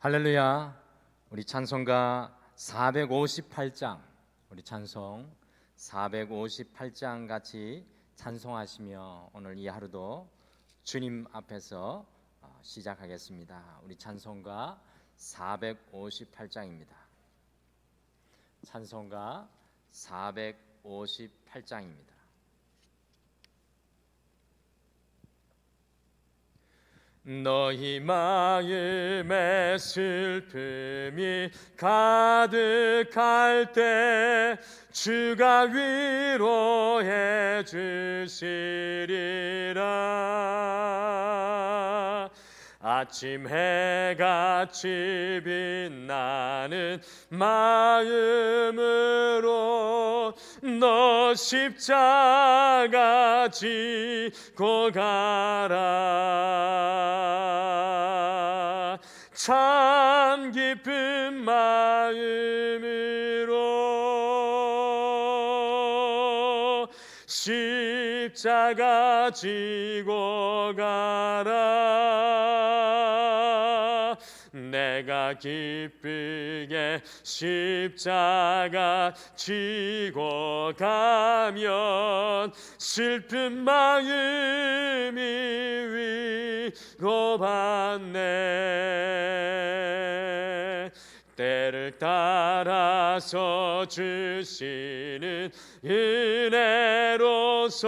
할렐루야. 우리 찬송가 458장, 우리 찬송 458장 같이 찬송하시며 오늘 이 하루도 주님 앞에서 시작하겠습니다. 우리 찬송가 458장입니다. 찬송가 458장입니다. 너희 마음에 슬픔이 가득할 때 주가 위로해 주시리라. 아침 해같이 빛나는 마음으로 너 십자가 지고 가라. 참 기쁜 마음으로 십자가 지고 가라. 내가 기쁘게 십자가 지고 가면 슬픈 마음이 위로받네. 때를 따라서 주시는 은혜로서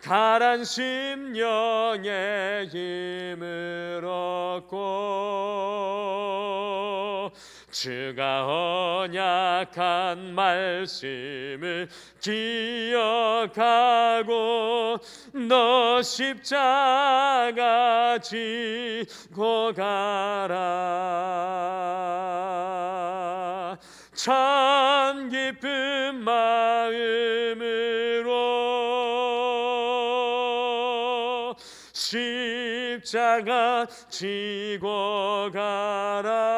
가란 심령의 힘을 얻고 주가 언약한 말씀을 기억하고 너 십자가 지고 가라. 참 기쁜 마음으로 십자가 지고 가라.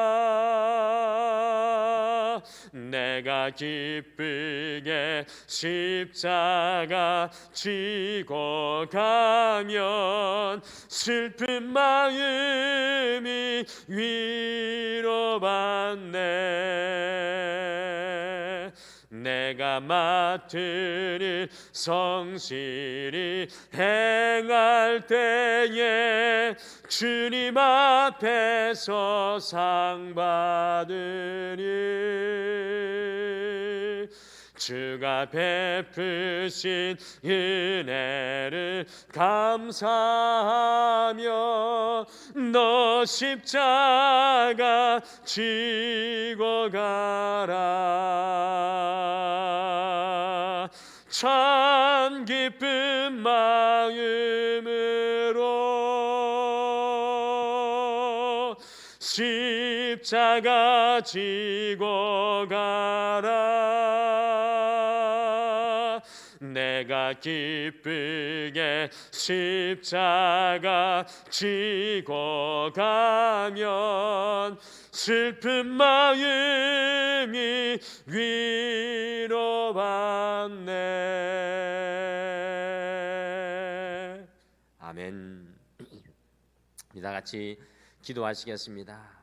내가 기쁘게 십자가 지고 가면 슬픈 마음이 위로받네. 내가 맡은 일 성실히 행할 때에 주님 앞에서 상 받으니 주가 베푸신 은혜를 감사하며 너 십자가 지고 가라. 참 기쁜 마음으로 십자가 지고 가라. 내가 기쁘게 십자가 지고 가면 슬픈 마음이 위로받네. 아멘. 다 같이 기도하시겠습니다.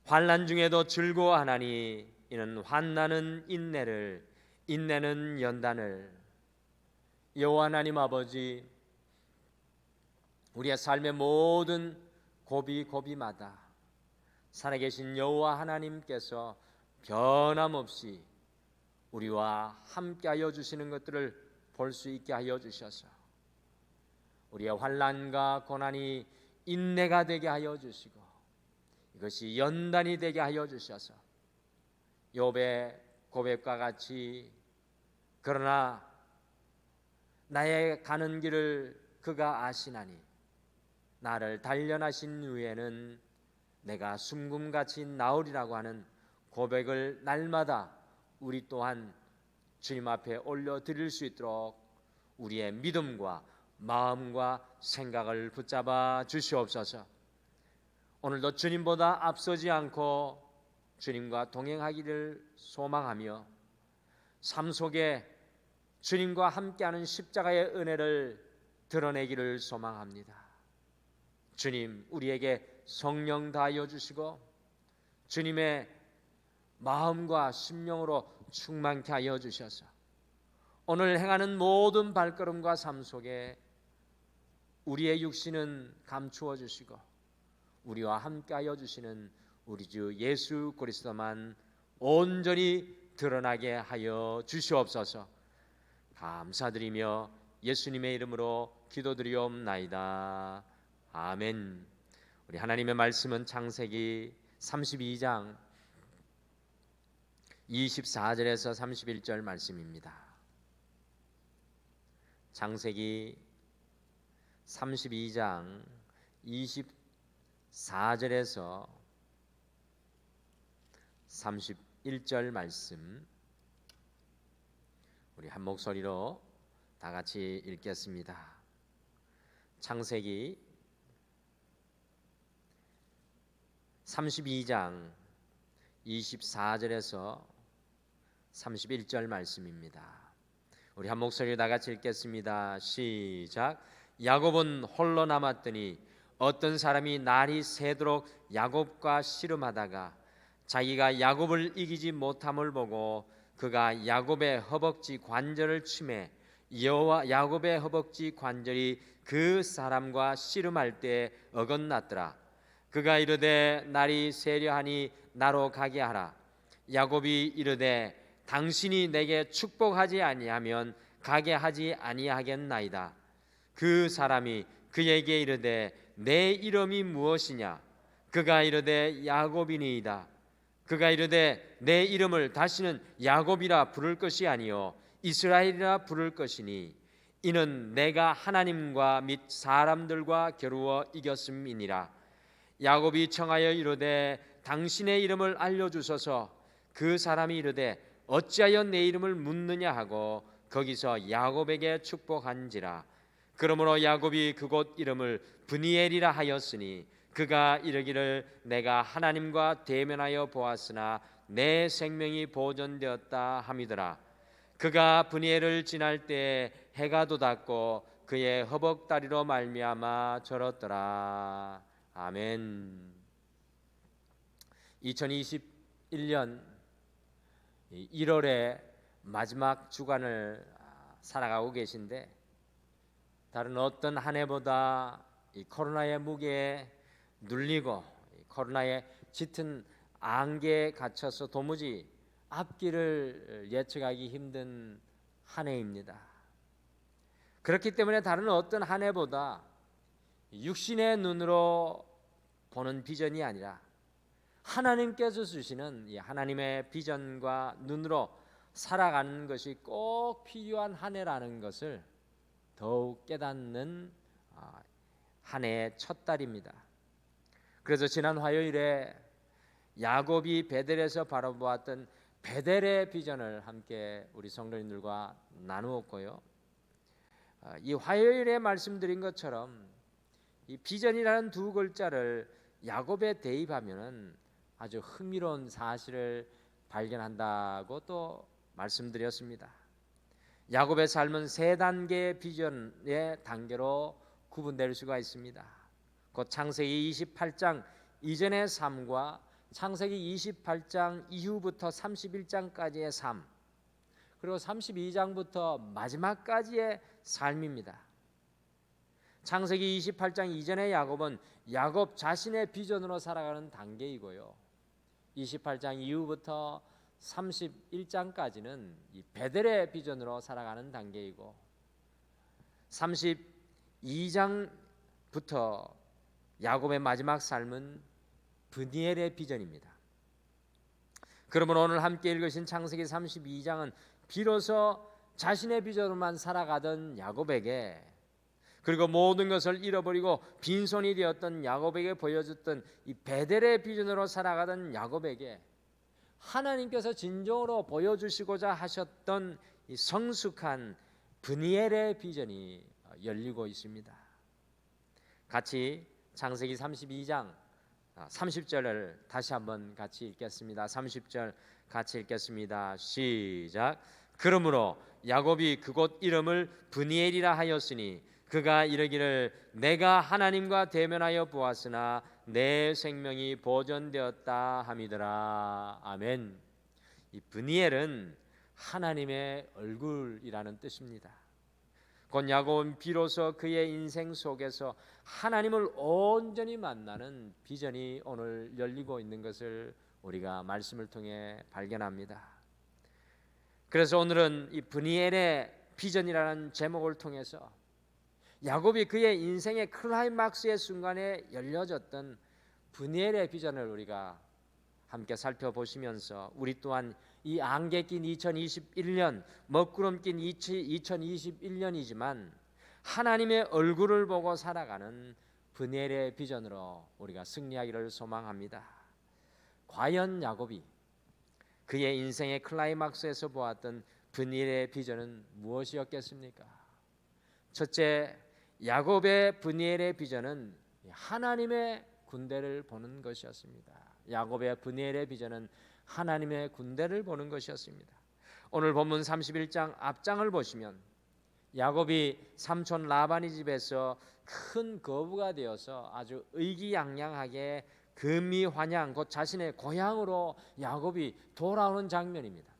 환난 중에도 즐거워하나니 이는 환난은 인내를, 인내는 연단을. 여호와 하나님 아버지, 우리의 삶의 모든 고비고비마다 살아계신 여호와 하나님께서 변함없이 우리와 함께하여 주시는 것들을 볼 수 있게 하여 주셔서 우리의 환난과 고난이 인내가 되게 하여 주시고 이것이 연단이 되게 하여 주셔서 욥의 고백과 같이 그러나 나의 가는 길을 그가 아시나니 나를 단련하신 후에는 내가 숨금같이 나으리라고 하는 고백을 날마다 우리 또한 주님 앞에 올려드릴 수 있도록 우리의 믿음과 마음과 생각을 붙잡아 주시옵소서. 오늘도 주님보다 앞서지 않고 주님과 동행하기를 소망하며 삶 속에 주님과 함께하는 십자가의 은혜를 드러내기를 소망합니다. 주님, 우리에게 성령 다하여 주시고 주님의 마음과 심령으로 충만케 하여 주셔서 오늘 행하는 모든 발걸음과 삶 속에 우리의 육신은 감추어 주시고 우리와 함께하여 주시는 우리 주 예수 그리스도만 온전히 드러나게 하여 주시옵소서. 감사드리며 예수님의 이름으로 기도드리옵나이다. 아멘. 우리 하나님의 말씀은 창세기 32장 24절에서 31절 말씀입니다. 창세기 32장 24절에서 31절 말씀, 우리 한 목소리로 다 같이 읽겠습니다. 창세기 32장 24절에서 31절 말씀입니다. 우리 한 목소리로 다 같이 읽겠습니다. 시작. 야곱은 홀로 남았더니 어떤 사람이 날이 새도록 야곱과 씨름하다가 자기가 야곱을 이기지 못함을 보고 그가 야곱의 허벅지 관절을 치매 야곱의 허벅지 관절이 그 사람과 씨름할 때 어긋났더라. 그가 이르되 날이 새려하니 나로 가게 하라. 야곱이 이르되 당신이 내게 축복하지 아니하면 가게 하지 아니하겠나이다. 그 사람이 그에게 이르되 내 이름이 무엇이냐? 그가 이르되 야곱이니이다. 그가 이르되 내 이름을 다시는 야곱이라 부를 것이 아니요 이스라엘이라 부를 것이니 이는 내가 하나님과 및 사람들과 겨루어 이겼음이니라. 야곱이 청하여 이르되 당신의 이름을 알려주소서. 그 사람이 이르되 어찌하여 내 이름을 묻느냐 하고 거기서 야곱에게 축복한지라. 그러므로 야곱이 그곳 이름을 브니엘이라 하였으니 그가 이르기를 내가 하나님과 대면하여 보았으나 내 생명이 보존되었다 함이더라. 그가 브니엘을 지날 때 해가 돋았고 그의 허벅다리로 말미암아 절었더라. 아멘. 2021년 1월의 마지막 주간을 살아가고 계신데 다른 어떤 한 해보다 이 코로나의 무게에 눌리고 코로나의 짙은 안개에 갇혀서 도무지 앞길을 예측하기 힘든 한 해입니다. 그렇기 때문에 다른 어떤 한 해보다 육신의 눈으로 보는 비전이 아니라 하나님께서 주시는 이 하나님의 비전과 눈으로 살아가는 것이 꼭 필요한 한 해라는 것을 더욱 깨닫는 한 해의 첫 달입니다. 그래서 지난 화요일에 야곱이 베델에서 바라보았던 베델의 비전을 함께 우리 성도님들과 나누었고요. 이 화요일에 말씀드린 것처럼 이 비전이라는 두 글자를 야곱에 대입하면은 아주 흥미로운 사실을 발견한다고 또 말씀드렸습니다. 야곱의 삶은 세 단계의 비전의 단계로 구분될 수가 있습니다. 곧 창세기 28장 이전의 삶과 창세기 28장 이후부터 31장까지의 삶, 그리고 32장부터 마지막까지의 삶입니다. 창세기 28장 이전의 야곱은 야곱 자신의 비전으로 살아가는 단계이고요. 28장 이후부터 31장까지는 이 베델의 비전으로 살아가는 단계이고 32장부터 야곱의 마지막 삶은 브니엘의 비전입니다. 그러므로 오늘 함께 읽으신 창세기 32장은 비로소 자신의 비전으로만 살아가던 야곱에게, 그리고 모든 것을 잃어버리고 빈손이 되었던 야곱에게 보여줬던 이 베델의 비전으로 살아가던 야곱에게 하나님께서 진정으로 보여주시고자 하셨던 이 성숙한 브니엘의 비전이 열리고 있습니다. 같이 창세기 32장 30절을 다시 한번 같이 읽겠습니다. 30절 같이 읽겠습니다. 시작. 그러므로 야곱이 그곳 이름을 브니엘이라 하였으니 그가 이르기를 내가 하나님과 대면하여 보았으나 내 생명이 보존되었다 함이더라. 아멘. 이 브니엘은 하나님의 얼굴이라는 뜻입니다. 곧 야곱은 비로소 그의 인생 속에서 하나님을 온전히 만나는 비전이 오늘 열리고 있는 것을 우리가 말씀을 통해 발견합니다. 그래서 오늘은 이 브니엘의 비전이라는 제목을 통해서 야곱이 그의 인생의 클라이막스의 순간에 열려졌던 브니엘의 비전을 우리가 함께 살펴보시면서 우리 또한 이 안개 낀 2021년, 먹구름 낀 2021년이지만 하나님의 얼굴을 보고 살아가는 브니엘의 비전으로 우리가 승리하기를 소망합니다. 과연 야곱이 그의 인생의 클라이막스에서 보았던 브니엘의 비전은 무엇이었겠습니까? 첫째, 야곱의 브니엘의 비전은 하나님의 군대를 보는 것이었습니다. 야곱의 브니엘의 비전은 하나님의 군대를 보는 것이었습니다. 오늘 본문 31장 앞장을 보시면 야곱이 삼촌 라반의 집에서 큰 거부가 되어서 아주 의기양양하게 금이환양 곧 자신의 고향으로 야곱이 돌아오는 장면입니다.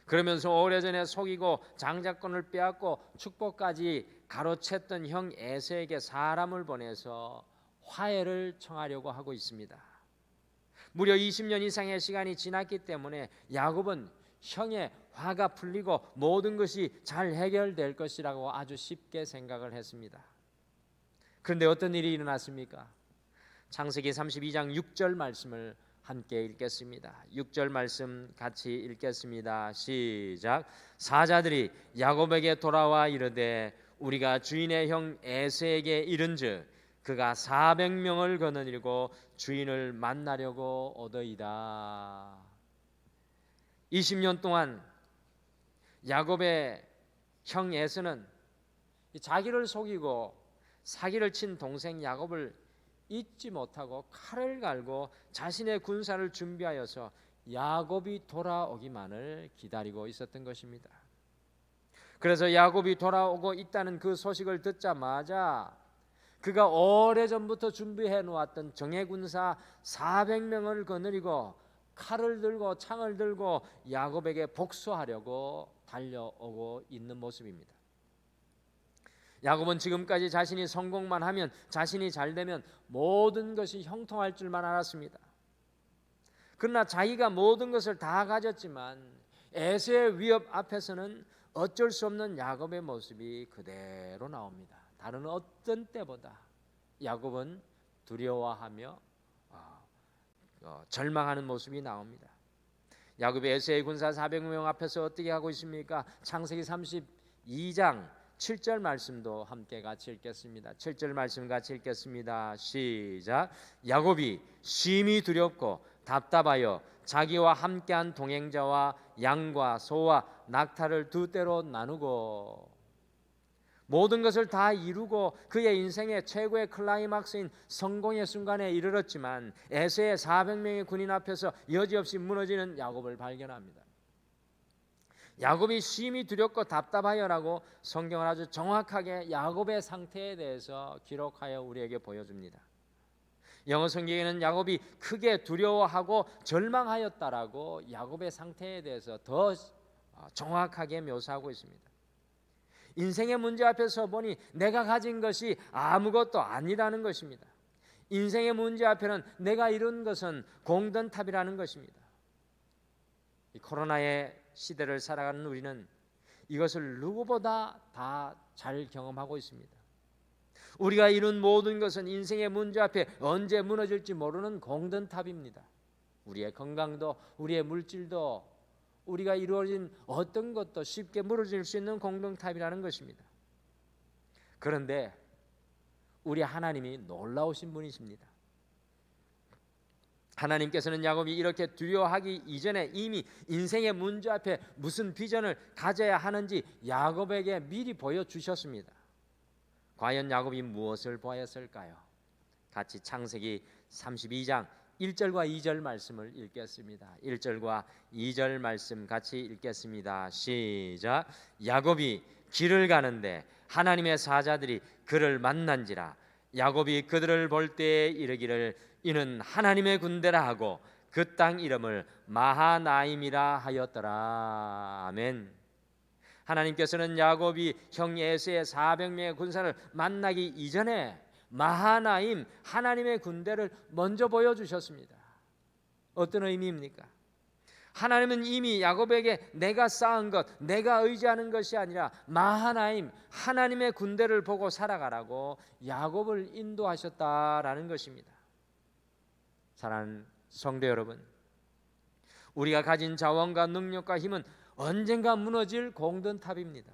그러면서 오래전에 속이고 장자권을 빼앗고 축복까지 가로챘던 형 에서에게 사람을 보내서 화해를 청하려고 하고 있습니다. 무려 20년 이상의 시간이 지났기 때문에 야곱은 형의 화가 풀리고 모든 것이 잘 해결될 것이라고 아주 쉽게 생각을 했습니다. 그런데 어떤 일이 일어났습니까? 창세기 32장 6절 말씀을 함께 읽겠습니다. 6절 말씀 같이 읽겠습니다. 시작. 사자들이 야곱에게 돌아와 이르되 우리가 주인의 형 에서에게 이른즉 그가 400명을 거느리고 주인을 만나려고 오더이다. 20년 동안 야곱의 형 에서는 자기를 속이고 사기를 친 동생 야곱을 잊지 못하고 칼을 갈고 자신의 군사를 준비하여서 야곱이 돌아오기만을 기다리고 있었던 것입니다. 그래서 야곱이 돌아오고 있다는 그 소식을 듣자마자 그가 오래전부터 준비해 놓았던 정예군사 400명을 거느리고 칼을 들고 창을 들고 야곱에게 복수하려고 달려오고 있는 모습입니다. 야곱은 지금까지 자신이 성공만 하면, 자신이 잘 되면 모든 것이 형통할 줄만 알았습니다. 그러나 자기가 모든 것을 다 가졌지만 에서의 위협 앞에서는 어쩔 수 없는 야곱의 모습이 그대로 나옵니다. 다른 어떤 때보다 야곱은 두려워하며 절망하는 모습이 나옵니다. 야곱이 에서의 군사 400명 앞에서 어떻게 하고 있습니까? 창세기 32장 7절 말씀도 함께 같이 읽겠습니다. 7절 말씀 같이 읽겠습니다. 시작. 야곱이 심히 두렵고 답답하여 자기와 함께한 동행자와 양과 소와 낙타를 두 떼로 나누고 모든 것을 다 이루고 그의 인생의 최고의 클라이막스인 성공의 순간에 이르렀지만 에서의 400명의 군인 앞에서 여지없이 무너지는 야곱을 발견합니다. 야곱이 심히 두렵고 답답하여라고 성경은 아주 정확하게 야곱의 상태에 대해서 기록하여 우리에게 보여줍니다. 영어 성경에는 야곱이 크게 두려워하고 절망하였다라고 야곱의 상태에 대해서 더 정확하게 묘사하고 있습니다. 인생의 문제 앞에서 보니 내가 가진 것이 아무것도 아니라는 것입니다. 인생의 문제 앞에는 내가 이룬 것은 공든탑이라는 것입니다. 이 코로나의 시대를 살아가는 우리는 이것을 누구보다 다 잘 경험하고 있습니다. 우리가 이룬 모든 것은 인생의 문제 앞에 언제 무너질지 모르는 공든탑입니다. 우리의 건강도 우리의 물질도 우리가 이루어진 어떤 것도 쉽게 무너질 수 있는 공동탑이라는 것입니다. 그런데 우리 하나님이 놀라우신 분이십니다. 하나님께서는 야곱이 이렇게 두려워하기 이전에 이미 인생의 문제 앞에 무슨 비전을 가져야 하는지 야곱에게 미리 보여주셨습니다. 과연 야곱이 무엇을 보았을까요? 같이 창세기 32장 1절과 2절 말씀을 읽겠습니다. 1절과 2절 말씀 같이 읽겠습니다. 시작. 야곱이 길을 가는데 하나님의 사자들이 그를 만난지라. 야곱이 그들을 볼 때에 이르기를 이는 하나님의 군대라 하고 그 땅 이름을 마하나임이라 하였더라. 아멘. 하나님께서는 야곱이 형 에서의 400명의 군사를 만나기 이전에 마하나임 하나님의 군대를 먼저 보여주셨습니다. 어떤 의미입니까? 하나님은 이미 야곱에게 내가 쌓은 것, 내가 의지하는 것이 아니라 마하나임 하나님의 군대를 보고 살아가라고 야곱을 인도하셨다라는 것입니다. 사랑하는 성도 여러분, 우리가 가진 자원과 능력과 힘은 언젠가 무너질 공든탑입니다.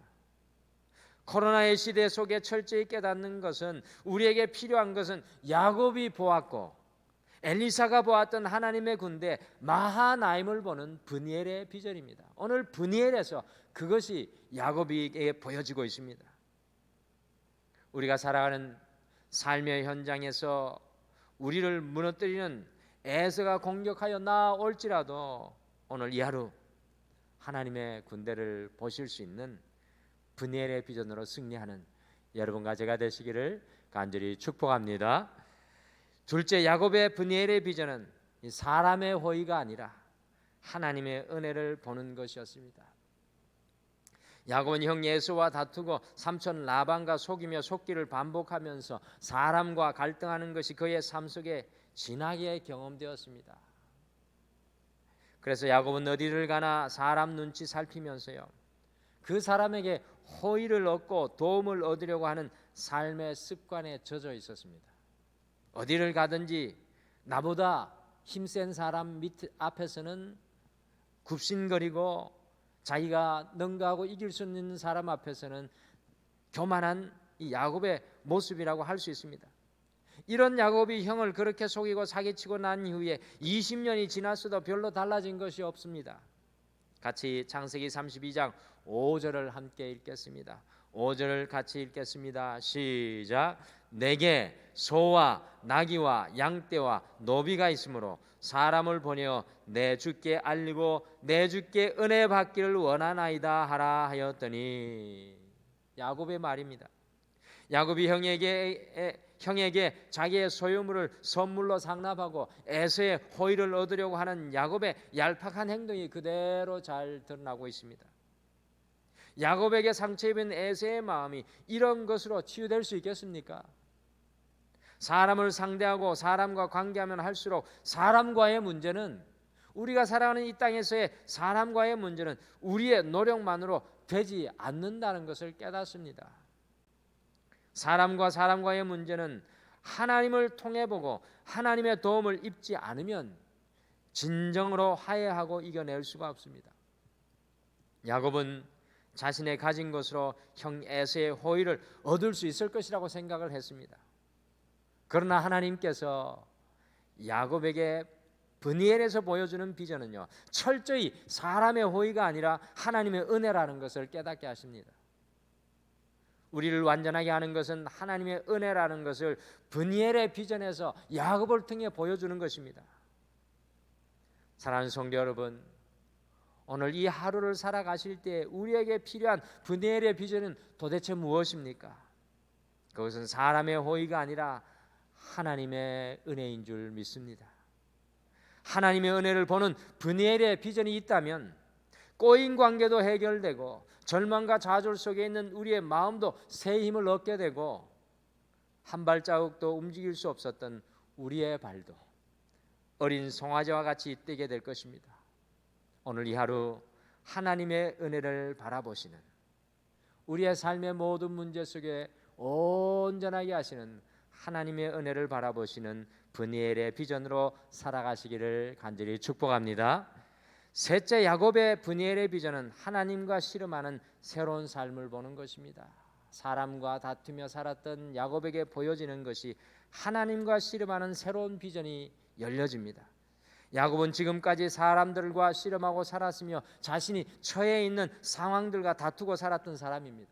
코로나의 시대 속에 철저히 깨닫는 것은, 우리에게 필요한 것은 야곱이 보았고 엘리사가 보았던 하나님의 군대 마하나임을 보는 브니엘의 비전입니다. 오늘 브니엘에서 그것이 야곱에게 보여지고 있습니다. 우리가 살아가는 삶의 현장에서 우리를 무너뜨리는 에서가 공격하여 나올지라도 오늘 이 하루 하나님의 군대를 보실 수 있는 브니엘의 비전으로 승리하는 여러분과 제가 되시기를 간절히 축복합니다. 둘째, 야곱의 브니엘의 비전은 사람의 호의가 아니라 하나님의 은혜를 보는 것이었습니다. 야곱은 형 에서와 다투고 삼촌 라반과 속이며 속기를 반복하면서 사람과 갈등하는 것이 그의 삶 속에 진하게 경험되었습니다. 그래서 야곱은 어디를 가나 사람 눈치 살피면서요, 그 사람에게 호의를 얻고 도움을 얻으려고 하는 삶의 습관에 젖어 있었습니다. 어디를 가든지 나보다 힘센 사람 앞에서는 굽신거리고 자기가 능가하고 이길 수 있는 사람 앞에서는 교만한 이 야곱의 모습이라고 할 수 있습니다. 이런 야곱이 형을 그렇게 속이고 사기치고 난 이후에 20년이 지났어도 별로 달라진 것이 없습니다. 같이 창세기 32장 5절을 함께 읽겠습니다. 5절을 같이 읽겠습니다. 시작. 내게 소와 나귀와 양떼와 노비가 있으므로 사람을 보내어 내 주께 알리고 내 주께 은혜 받기를 원하나이다 하라 하였더니, 야곱의 말입니다. 야곱이 형에게 자기의 소유물을 선물로 상납하고 에서의 호의를 얻으려고 하는 야곱의 얄팍한 행동이 그대로 잘 드러나고 있습니다. 야곱에게 상처 입은 에서의 마음이 이런 것으로 치유될 수 있겠습니까? 사람을 상대하고 사람과 관계하면 할수록 사람과의 문제는, 우리가 살아가는 이 땅에서의 사람과의 문제는 우리의 노력만으로 되지 않는다는 것을 깨닫습니다. 사람과 사람과의 문제는 하나님을 통해 보고 하나님의 도움을 입지 않으면 진정으로 화해하고 이겨낼 수가 없습니다. 야곱은 자신의 가진 것으로 형 에서의 호의를 얻을 수 있을 것이라고 생각을 했습니다. 그러나 하나님께서 야곱에게 브니엘에서 보여주는 비전은요, 철저히 사람의 호의가 아니라 하나님의 은혜라는 것을 깨닫게 하십니다. 우리를 완전하게 하는 것은 하나님의 은혜라는 것을 브니엘의 비전에서 야곱을 통해 보여주는 것입니다. 사랑하는 성도 여러분, 오늘 이 하루를 살아가실 때 우리에게 필요한 브니엘의 비전은 도대체 무엇입니까? 그것은 사람의 호의가 아니라 하나님의 은혜인 줄 믿습니다. 하나님의 은혜를 보는 브니엘의 비전이 있다면 꼬인 관계도 해결되고 절망과 좌절 속에 있는 우리의 마음도 새 힘을 얻게 되고 한 발자국도 움직일 수 없었던 우리의 발도 어린 송아지와 같이 뛰게 될 것입니다. 오늘 이 하루 하나님의 은혜를 바라보시는, 우리의 삶의 모든 문제 속에 온전하게 하시는 하나님의 은혜를 바라보시는 브니엘의 비전으로 살아가시기를 간절히 축복합니다. 셋째, 야곱의 브니엘의 비전은 하나님과 씨름하는 새로운 삶을 보는 것입니다. 사람과 다투며 살았던 야곱에게 보여지는 것이 하나님과 씨름하는 새로운 비전이 열려집니다. 야곱은 지금까지 사람들과 씨름하고 살았으며 자신이 처해 있는 상황들과 다투고 살았던 사람입니다.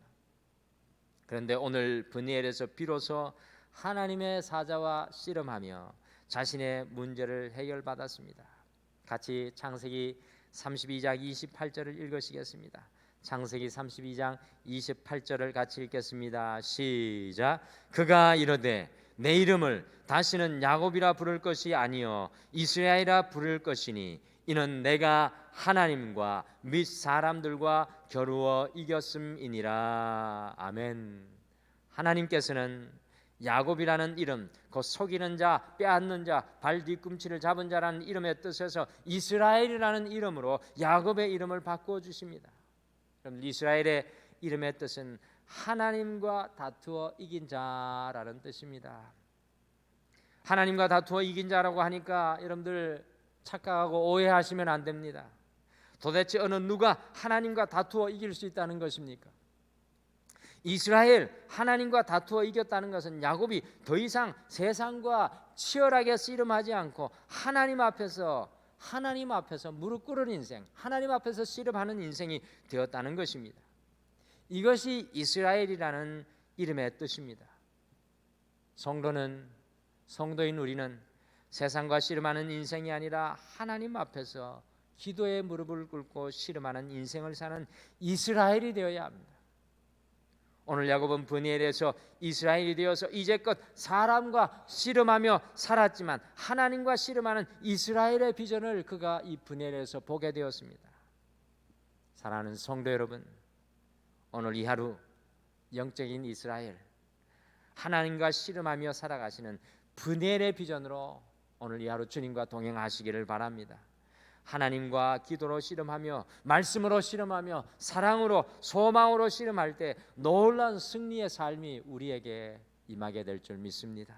그런데 오늘 브니엘에서 비로소 하나님의 사자와 씨름하며 자신의 문제를 해결받았습니다. 같이 창세기 32장 28절을 읽으시겠습니다. 창세기 32장 28절을 같이 읽겠습니다. 시작. 그가 이르되 내 이름을 다시는 야곱이라 부를 것이 아니요 이스라엘이라 부를 것이니 이는 내가 하나님과 및 사람들과 겨루어 이겼음이니라. 아멘. 하나님께서는 야곱이라는 이름, 곧 속이는 자, 빼앗는 자, 발 뒤꿈치를 잡은 자라는 이름의 뜻에서 이스라엘이라는 이름으로 야곱의 이름을 바꾸어 주십니다. 그럼 이스라엘의 이름의 뜻은 하나님과 다투어 이긴 자라는 뜻입니다. 하나님과 다투어 이긴 자라고 하니까 여러분들 착각하고 오해하시면 안 됩니다. 도대체 어느 누가 하나님과 다투어 이길 수 있다는 것입니까? 이스라엘 하나님과 다투어 이겼다는 것은 야곱이 더 이상 세상과 치열하게 씨름하지 않고 하나님 앞에서 무릎 꿇은 인생, 하나님 앞에서 씨름하는 인생이 되었다는 것입니다. 이것이 이스라엘이라는 이름의 뜻입니다. 성도인 우리는 세상과 씨름하는 인생이 아니라 하나님 앞에서 기도의 무릎을 꿇고 씨름하는 인생을 사는 이스라엘이 되어야 합니다. 오늘 야곱은 브니엘에서 이스라엘이 되어서 이제껏 사람과 씨름하며 살았지만 하나님과 씨름하는 이스라엘의 비전을 그가 이 브니엘에서 보게 되었습니다. 사랑하는 성도 여러분, 오늘 이 하루 영적인 이스라엘, 하나님과 씨름하며 살아가시는 브니엘의 비전으로 오늘 이 하루 주님과 동행하시기를 바랍니다. 하나님과 기도로 씨름하며 말씀으로 씨름하며 사랑으로 소망으로 씨름할 때 놀라운 승리의 삶이 우리에게 임하게 될 줄 믿습니다.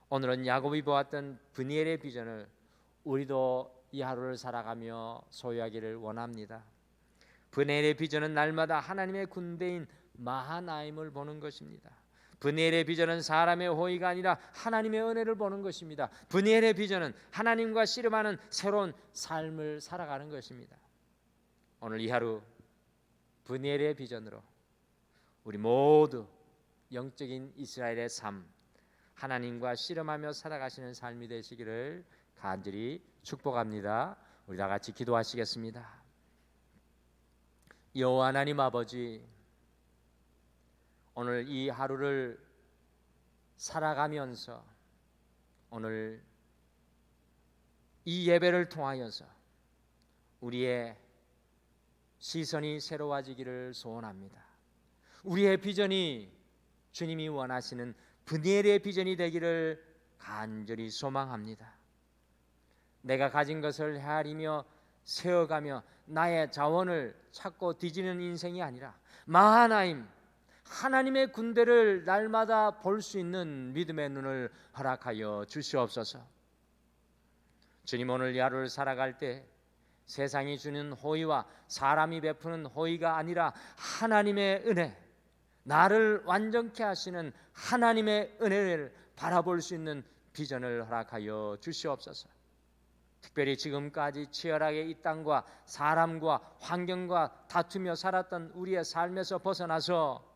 오늘은 야곱이 보았던 브니엘의 비전을 우리도 이 하루를 살아가며 소유하기를 원합니다. 브니엘의 비전은 날마다 하나님의 군대인 마하나임을 보는 것입니다. 브니엘의 비전은 사람의 호의가 아니라 하나님의 은혜를 보는 것입니다. 브니엘의 비전은 하나님과 씨름하는 새로운 삶을 살아가는 것입니다. 오늘 이 하루 브니엘의 비전으로 우리 모두 영적인 이스라엘의 삶, 하나님과 씨름하며 살아가시는 삶이 되시기를 간절히 축복합니다. 우리 다 같이 기도하시겠습니다. 여호와 하나님 아버지, 오늘 이 하루를 살아가면서 오늘 이 예배를 통하여서 우리의 시선이 새로워지기를 소원합니다. 우리의 비전이 주님이 원하시는 브니엘의 비전이 되기를 간절히 소망합니다. 내가 가진 것을 헤아리며 세어가며 나의 자원을 찾고 뒤지는 인생이 아니라 마하나임, 하나님의 군대를 날마다 볼 수 있는 믿음의 눈을 허락하여 주시옵소서. 주님, 오늘 이 하루를 살아갈 때 세상이 주는 호의와 사람이 베푸는 호의가 아니라 하나님의 은혜, 나를 완전케 하시는 하나님의 은혜를 바라볼 수 있는 비전을 허락하여 주시옵소서. 특별히 지금까지 치열하게 이 땅과 사람과 환경과 다투며 살았던 우리의 삶에서 벗어나서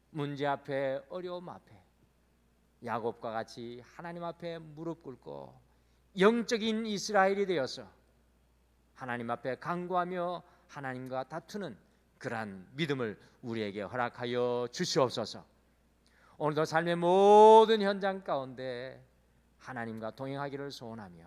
문제 앞에, 어려움 앞에 야곱과 같이 하나님 앞에 무릎 꿇고 영적인 이스라엘이 되어서 하나님 앞에 간구하며 하나님과 다투는 그러한 믿음을 우리에게 허락하여 주시옵소서. 오늘도 삶의 모든 현장 가운데 하나님과 동행하기를 소원하며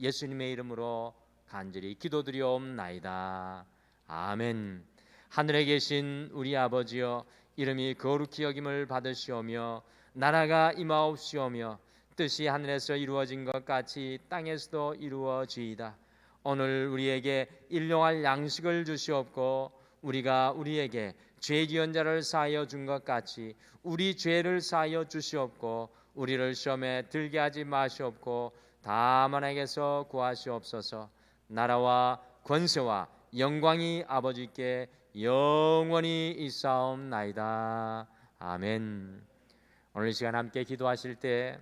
예수님의 이름으로 간절히 기도드리옵나이다. 아멘. 하늘에 계신 우리 아버지여, 이름이 거룩히 여김을 받으시오며 나라가 임하옵시오며 뜻이 하늘에서 이루어진 것 같이 땅에서도 이루어지이다. 오늘 우리에게 일용할 양식을 주시옵고 우리가 우리에게 죄 지은 자를 사하여 준 것 같이 우리 죄를 사하여 주시옵고 우리를 시험에 들게 하지 마시옵고 다만에게서 구하시옵소서. 나라와 권세와 영광이 아버지께 영원히 있사옵나이다. 아멘. 오늘 이 시간 함께 기도하실 때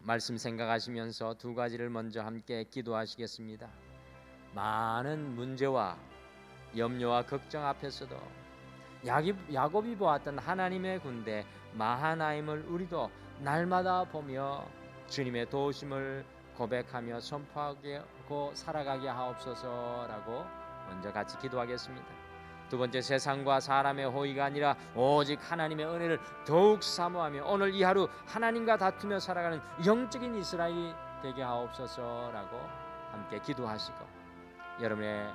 말씀 생각하시면서 두 가지를 먼저 함께 기도하시겠습니다. 많은 문제와 염려와 걱정 앞에서도 야곱이 보았던 하나님의 군대 마하나임을 우리도 날마다 보며 주님의 도우심을 고백하며 선포하고 살아가게 하옵소서라고 먼저 같이 기도하겠습니다. 두 번째, 세상과 사람의 호의가 아니라 오직 하나님의 은혜를 더욱 사모하며 오늘 이 하루 하나님과 다투며 살아가는 영적인 이스라엘이 되게 하옵소서라고 함께 기도하시고, 여러분의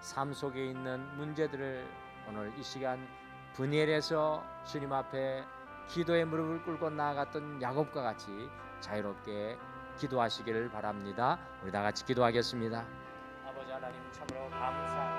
삶 속에 있는 문제들을 오늘 이 시간 분열해서 주님 앞에 기도의 무릎을 꿇고 나아갔던 야곱과 같이 자유롭게 기도하시기를 바랍니다. 우리 다 같이 기도하겠습니다. 아버지 하나님, 참으로 감사합니다.